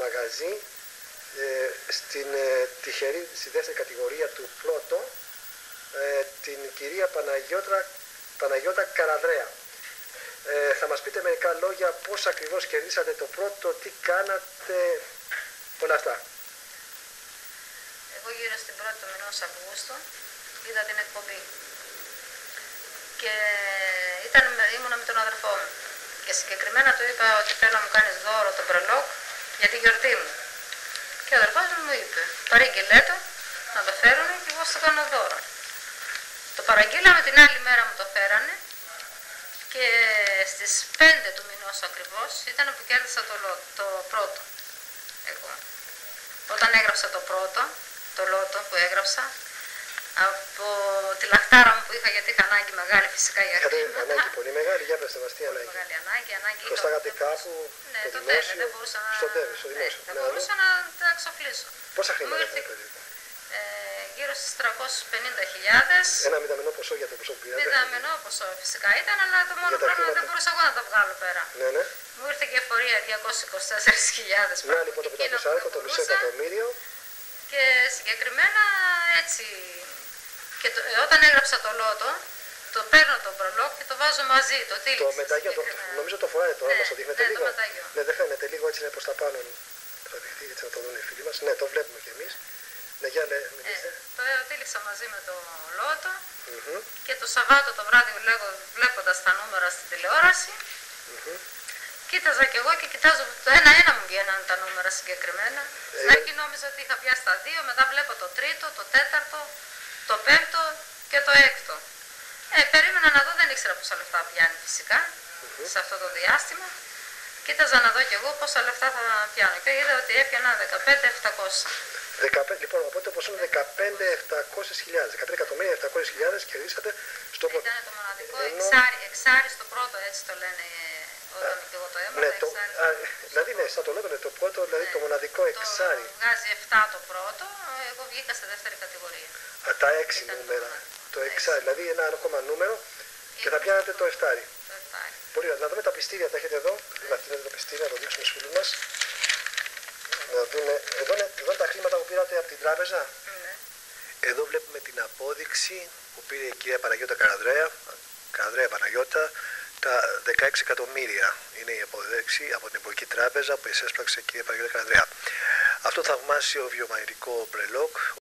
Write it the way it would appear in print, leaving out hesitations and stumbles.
μαγαζί στην τυχερή, στη δεύτερη κατηγορία του πρώτο, την κυρία Παναγιώτα Καραδρέα. Θα μας πείτε μερικά λόγια πώς ακριβώς κερδίσατε το πρώτο, τι κάνατε, όλα αυτά. Εγώ γύρω στην πρώτη του μηνός Αυγούστου είδα την εκπομπή και ήμουνα με τον αδερφό μου και συγκεκριμένα του είπα ότι θέλω να μου κάνεις δώρο το μπρελόκ για τη γιορτή μου και ο αδερφός μου είπε παρήγγειλέ το να το φέρουν και εγώ σου κάνω δώρο. Το παραγγείλαμε, την άλλη μέρα μου το φέρανε και στις 5 του μηνός ακριβώς ήταν που κέρδισα το πρώτο εγώ. Όταν έγραψα το πρώτο, το λότο που έγραψα, από τη λαχτάρα μου που είχα, γιατί είχα ανάγκη μεγάλη φυσικά για χρήματα. Είχατε ανάγκη πολύ μεγάλη, για πες μας τι ανάγκη. Μεγάλη ανάγκη. Προστάγατε κάπου, ναι, το το δημόσιο, δεν μπορούσα να... στο ΤΕΒ, στο δημόσιο. Δεν μπορούσα να τα εξοφλήσω. Πόσα χρήματα ήταν περίπου? Γύρω στις 350.000. Ένα μηδαμινό ποσό για το ποσό που πήρατε. Μηδαμινό ποσό φυσικά ήταν, αλλά το μόνο πρόβλημα δεν μπορούσα εγώ να το βγάλω πέρα. Ναι, ναι. Μου ήρθε και εφορία 224.000. Να λοιπόν το 500, το μισό εκατομμύριο. Και συγκεκριμένα έτσι. Και όταν έγραψα το λότο, το παίρνω το προλόγ και το βάζω μαζί. Το τύλιξα. Το μεταγείο, νομίζω το φοράει τώρα, μας το δείχνετε λίγο. Το μεταγείο. Ναι, δεν φαίνεται λίγο, έτσι είναι προς τα πάνω. Θα δειχτεί, έτσι να το δουν οι φίλοι μας. Ναι, το βλέπουμε κι εμείς. Ναι, για μιλήστε. Το τύλιξα μαζί με το λότο και το Σαββάτο το βράδυ βλέποντας τα νούμερα στην τηλεόραση. Κοίταζα κι εγώ και κοιτάζω το ένα-ένα μου βγαίναν τα νούμερα συγκεκριμένα. Στην αρχή νόμιζα ότι είχα πιάσει τα δύο, μετά βλέπω το τρίτο, το τέταρτο, το πέμπτο και το έκτο. Περίμενα να δω, δεν ήξερα πόσα λεφτά πιάνει φυσικά σε αυτό το διάστημα. Κοίταζα να δω κι εγώ πόσα λεφτά θα πιάνω και είδα ότι έπιανα 15.700. Λοιπόν, οπότε ποσό είναι 15.700.000, 15.700.000 κερδίσατε στο πρώτο. Ήταν το μοναδικό εξάρι στο πρώτο, έτσι το λένε όταν και εγώ το έμαθα. Ναι, δηλαδή ναι, σαν το λέγανε το πρώτο, δηλαδή το μοναδικό εξάρι. Βγάζει 7 το πρώτο, εγώ βγήκα στη δεύτερη κατηγορία. Τα 6 νούμερα, το εξάρι, δηλαδή ένα ακόμα νούμερο και θα πιάνετε το εφτάρι. Πολύ ωραία, να δούμε τα πιστήρια, τα έχετε εδώ, να δείτε τα πιστήρια, να το δείξουμε στους φίλους μας. Να δούμε, εδώ είναι τα χρήματα που πήρατε από την τράπεζα. Εδώ βλέπουμε την απόδειξη που πήρε η κυρία Παναγιώτα Καραδρέα Παναγιώτα, τα 16 εκατομμύρια είναι η απόδειξη από την Εμπορική Τράπεζα που εσέσπραξε η κυρία Παναγιώτα Καραδρέα. Αυτό το θαυμάσιο βιομαγνητικό μπρελόκ